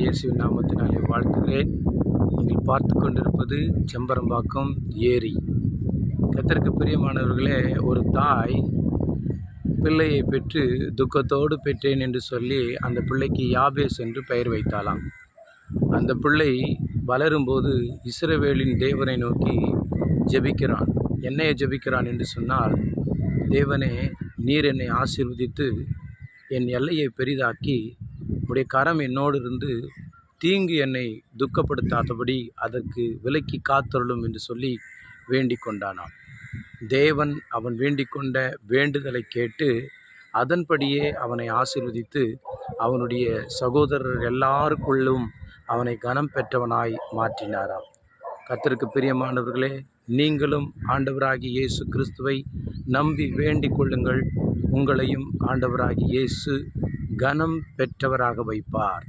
இயேசுவின் நாமத்தினாலே வாழ்த்துகிறேன். நீங்கள் பார்த்து கொண்டிருப்பது செம்பரம்பாக்கம் ஏரி. கர்த்தருக்கு பிரியமானவர்களே, ஒரு தாய் பிள்ளையை பெற்று துக்கத்தோடு பெற்றேன் என்று சொல்லி அந்த பிள்ளைக்கு யாபேஸ் என்று பெயர் வைத்தாளாம். அந்த பிள்ளை வளரும்போது இஸ்ரவேலின் தேவனை நோக்கி ஜெபிக்கிறான். என்னைய ஜெபிக்கிறான் என்று சொன்னால், தேவனே, நீர் என்னை ஆசீர்வதித்து என் எல்லையை பெரிதாக்கி உடைய கரம் என்னோடு இருந்து தீங்கு என்னை துக்கப்படுத்தாதபடி அதற்கு விலக்கி காத்தருளும் என்று சொல்லி வேண்டிக் கொண்டானாம். தேவன் அவன் வேண்டிக் கொண்ட வேண்டுதலை கேட்டு அதன்படியே அவனை ஆசீர்வதித்து அவனுடைய சகோதரர் எல்லாருக்குள்ளும் அவனை கனம் பெற்றவனாய் மாற்றினாராம். கர்த்தருக்கு பிரியமானவர்களே, நீங்களும் ஆண்டவராகிய இயேசு கிறிஸ்துவை நம்பி வேண்டிக் கொள்ளுங்கள். உங்களையும் ஆண்டவராகிய இயேசு கனம் பெற்றவராக வைப்பார்.